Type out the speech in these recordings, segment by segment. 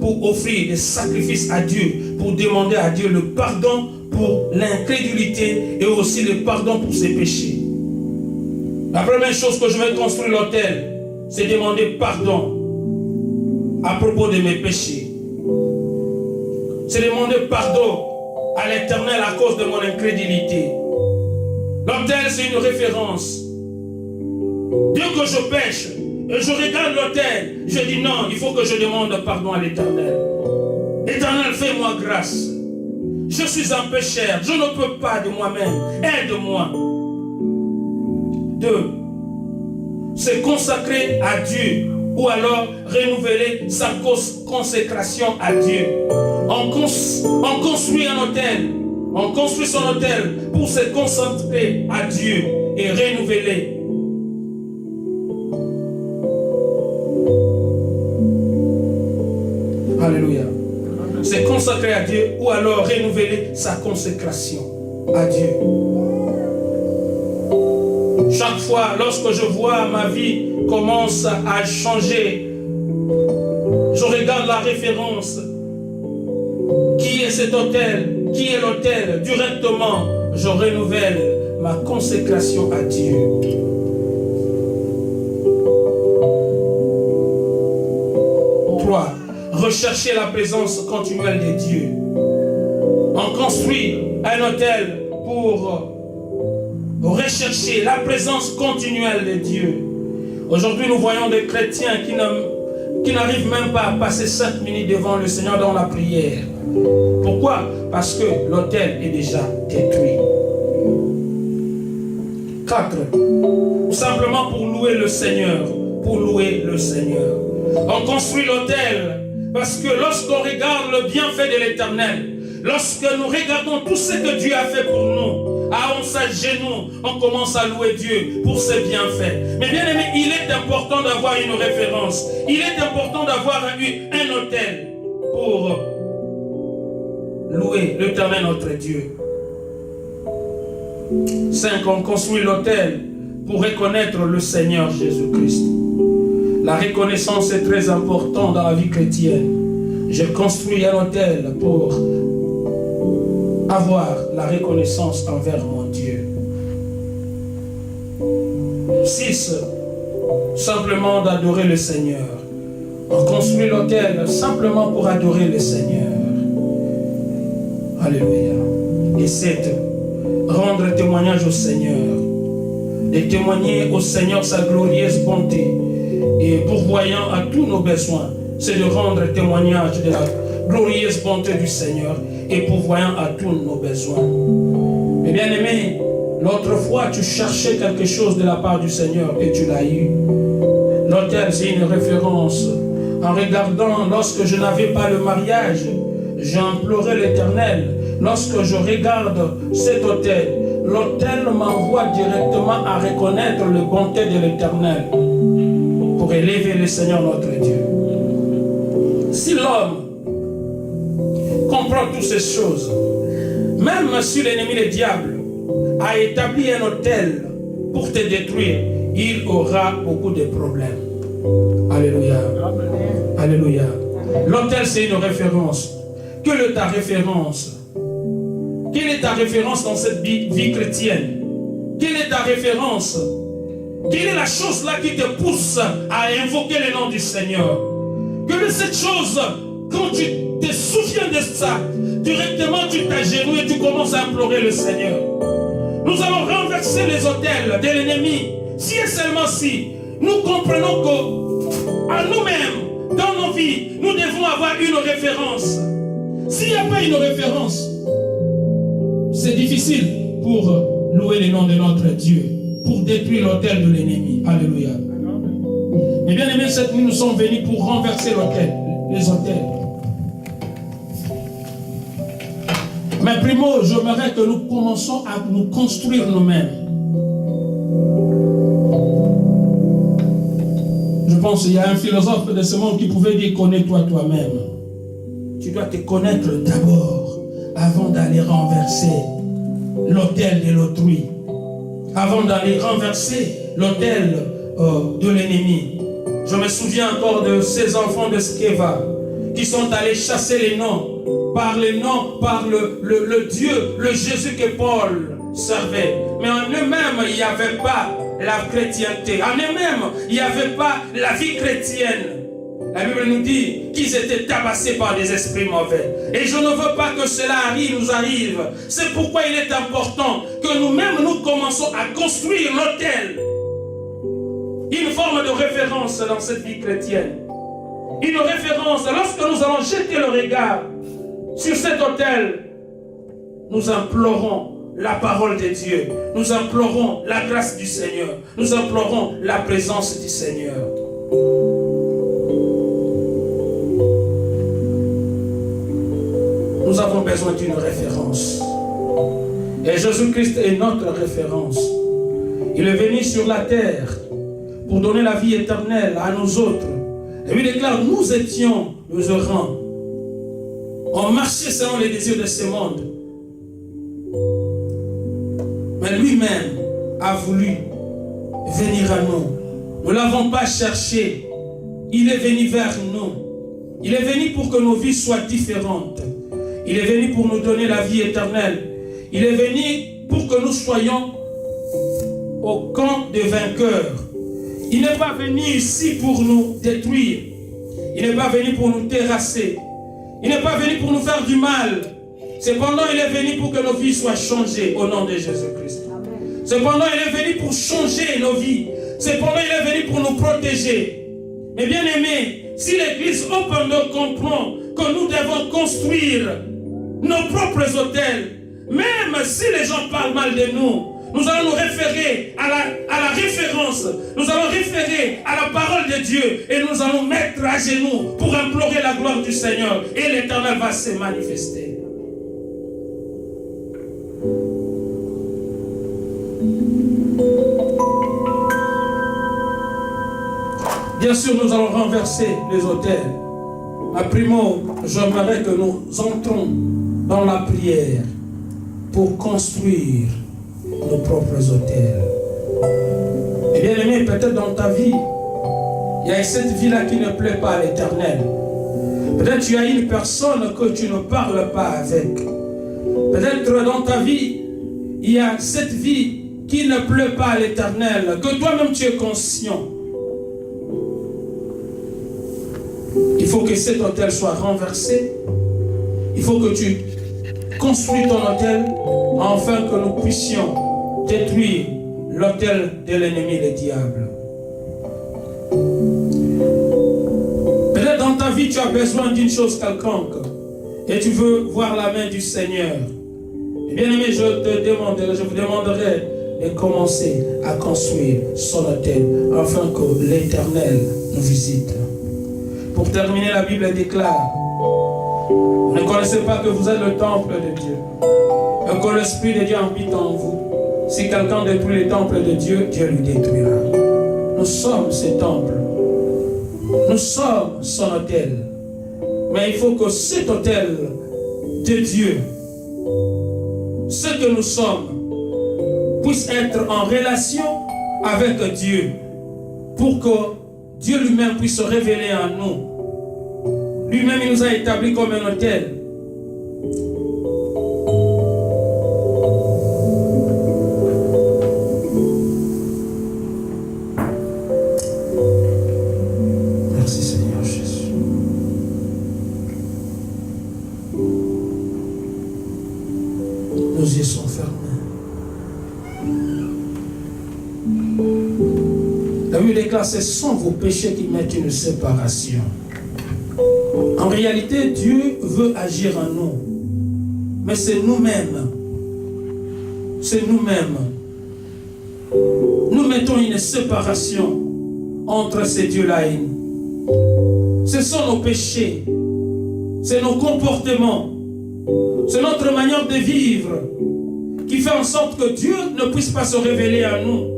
pour offrir des sacrifices à Dieu, pour demander à Dieu le pardon pour l'incrédulité et aussi le pardon pour ses péchés. La première chose que je vais construire l'autel, c'est demander pardon à propos de mes péchés. C'est demander pardon à l'Éternel à cause de mon incrédulité. L'autel, c'est une référence. Dès que je pêche et je regarde l'autel, je dis non, il faut que je demande pardon à l'Éternel. Éternel, fais-moi grâce. Je suis un pécheur, je ne peux pas de moi-même. Aide-moi. 2. Se consacrer à Dieu ou alors renouveler sa consécration à Dieu. On construit un autel. On construit son autel pour se concentrer à Dieu et renouveler. Alléluia. Se consacrer à Dieu ou alors renouveler sa consécration à Dieu. Chaque fois, lorsque je vois ma vie commence à changer, je regarde la référence. Qui est cet autel? Qui est l'autel? Directement, je renouvelle ma consécration à Dieu. Rechercher la présence continuelle de Dieu. On construit un autel pour rechercher la présence continuelle de Dieu. Aujourd'hui, nous voyons des chrétiens qui n'arrivent même pas à passer 5 minutes devant le Seigneur dans la prière. Pourquoi? Parce que l'autel est déjà détruit. 4. Simplement pour louer le Seigneur. Pour louer le Seigneur. On construit l'autel parce que lorsqu'on regarde le bienfait de l'Éternel, lorsque nous regardons tout ce que Dieu a fait pour nous, on s'agenouille, on commence à louer Dieu pour ses bienfaits. Mais bien aimé, il est important d'avoir une référence. Il est important d'avoir un autel pour louer l'Éternel notre Dieu. 5. On construit l'autel pour reconnaître le Seigneur Jésus-Christ. La reconnaissance est très importante dans la vie chrétienne. Je construis un autel pour avoir la reconnaissance envers mon Dieu. 6. Simplement d'adorer le Seigneur. On construit l'autel simplement pour adorer le Seigneur. Alléluia. Et 7. Rendre témoignage au Seigneur. Et témoigner au Seigneur sa glorieuse bonté. Et pourvoyant à tous nos besoins, c'est de rendre témoignage de la glorieuse bonté du Seigneur et pourvoyant à tous nos besoins. Mais bien aimé, l'autre fois tu cherchais quelque chose de la part du Seigneur et tu l'as eu. L'autel, c'est une référence. En regardant, lorsque je n'avais pas le mariage, j'ai imploré l'Éternel. Lorsque je regarde cet autel, l'autel m'envoie directement à reconnaître la bonté de l'Éternel. Pour élever le Seigneur notre Dieu. Si l'homme comprend toutes ces choses, même si l'ennemi, le diable, a établi un autel pour te détruire, il aura beaucoup de problèmes. Alléluia. Alléluia. L'autel, c'est une référence. Quelle est ta référence? Quelle est ta référence dans cette vie chrétienne? Quelle est ta référence? Quelle est la chose là qui te pousse à invoquer le nom du Seigneur? Quelle est cette chose, quand tu te souviens de ça, directement tu t'agenouilles et tu commences à implorer le Seigneur? Nous allons renverser les autels de l'ennemi. Si et seulement si nous comprenons qu'à nous-mêmes, dans nos vies, nous devons avoir une référence. S'il n'y a pas une référence, c'est difficile pour louer le nom de notre Dieu, pour détruire l'autel de l'ennemi. Alléluia. Mais bien aimé, cette nuit, nous sommes venus pour renverser l'autel, les autels. Mais primo, j'aimerais que nous commençons à nous construire nous-mêmes. Je pense qu'il y a un philosophe de ce monde qui pouvait dire: connais-toi toi-même. Tu dois te connaître d'abord avant d'aller renverser l'autel de l'autrui. Avant d'aller renverser l'autel de l'ennemi. Je me souviens encore de ces enfants de Skeva qui sont allés chasser les noms, par le Dieu, le Jésus que Paul servait. Mais en eux-mêmes, il n'y avait pas la chrétienté. En eux-mêmes, il n'y avait pas la vie chrétienne. La Bible nous dit qu'ils étaient tabassés par des esprits mauvais. Et je ne veux pas que cela nous arrive. C'est pourquoi il est important que nous-mêmes, nous commençons à construire l'autel. Une forme de référence dans cette vie chrétienne. Une référence, lorsque nous allons jeter le regard sur cet autel, nous implorons la parole de Dieu. Nous implorons la grâce du Seigneur. Nous implorons la présence du Seigneur. Nous avons besoin d'une référence. Et Jésus-Christ est notre référence. Il est venu sur la terre pour donner la vie éternelle à nous autres. Et lui déclare, nous étions nos errants. On marchait selon les désirs de ce monde. Mais lui-même a voulu venir à nous. Nous ne l'avons pas cherché. Il est venu vers nous. Il est venu pour que nos vies soient différentes. Il est venu pour nous donner la vie éternelle. Il est venu pour que nous soyons au camp des vainqueurs. Il n'est pas venu ici pour nous détruire. Il n'est pas venu pour nous terrasser. Il n'est pas venu pour nous faire du mal. Cependant, il est venu pour que nos vies soient changées au nom de Jésus-Christ. Cependant, il est venu pour changer nos vies. Cependant, il est venu pour nous protéger. Mais bien aimés, si l'Église Open Door comprend que nous devons construire nos propres hôtels, même si les gens parlent mal de nous, nous allons nous référer à la référence, nous allons référer à la parole de Dieu et nous allons mettre à genoux pour implorer la gloire du Seigneur et l'Éternel va se manifester. Bien sûr, nous allons renverser les autels. À primo, j'aimerais que nous entrons dans la prière pour construire nos propres autels. Et bien aimé, peut-être dans ta vie, il y a cette vie-là qui ne plaît pas à l'Éternel. Peut-être tu as une personne que tu ne parles pas avec. Peut-être dans ta vie, il y a cette vie qui ne plaît pas à l'Éternel, que toi-même tu es conscient. Il faut que cet autel soit renversé. Il faut que tu construis ton autel afin que nous puissions détruire l'autel de l'ennemi, le diable. Peut-être dans ta vie, tu as besoin d'une chose quelconque et tu veux voir la main du Seigneur. Et bien aimé, je vous demanderai de commencer à construire son autel afin que l'Éternel nous visite. Pour terminer, la Bible déclare: vous ne connaissez pas que vous êtes le temple de Dieu et que l'Esprit de Dieu habite en vous. Si quelqu'un détruit le temple de Dieu, Dieu lui détruira. Nous sommes ce temple. Nous sommes son autel. Mais il faut que cet autel de Dieu, ce que nous sommes, puisse être en relation avec Dieu pour que Dieu lui-même puisse se révéler en nous. Lui-même, il nous a établis comme un autel. Merci Seigneur Jésus. Nos yeux sont fermés. La Bible déclare, ce sont vos péchés qui mettent une séparation. En réalité, Dieu veut agir en nous. Mais c'est nous-mêmes. C'est nous-mêmes. Nous mettons une séparation entre ces dieux-là et nous. Ce sont nos péchés. C'est nos comportements. C'est notre manière de vivre qui fait en sorte que Dieu ne puisse pas se révéler à nous.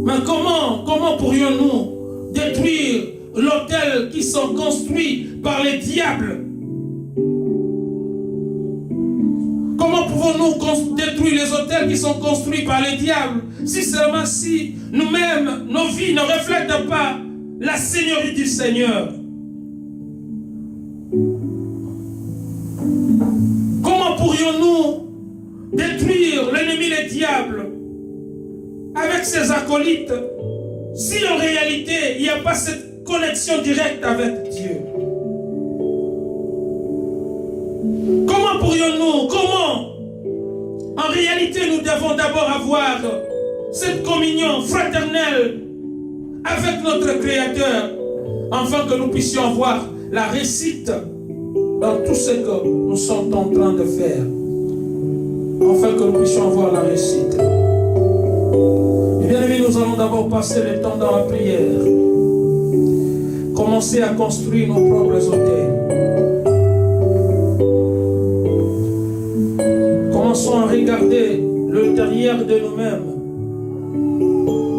Mais comment pourrions-nous détruire l'autel qui sont construits par les diables? Comment pouvons-nous détruire les autels qui sont construits par les diables si seulement si nous-mêmes, nos vies ne reflètent pas la Seigneurie du Seigneur? Comment pourrions-nous détruire l'ennemi, le diable, avec ses acolytes, si en réalité il n'y a pas cette connexion directe avec Dieu? Comment pourrions-nous, en réalité nous devons d'abord avoir cette communion fraternelle avec notre Créateur, afin que nous puissions avoir la réussite dans tout ce que nous sommes en train de faire, afin que nous puissions avoir la réussite. Et bien aimés, nous allons d'abord passer le temps dans la prière, commencer à construire nos propres hôtels. Commençons à regarder l'intérieur de nous-mêmes.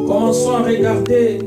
Commençons à regarder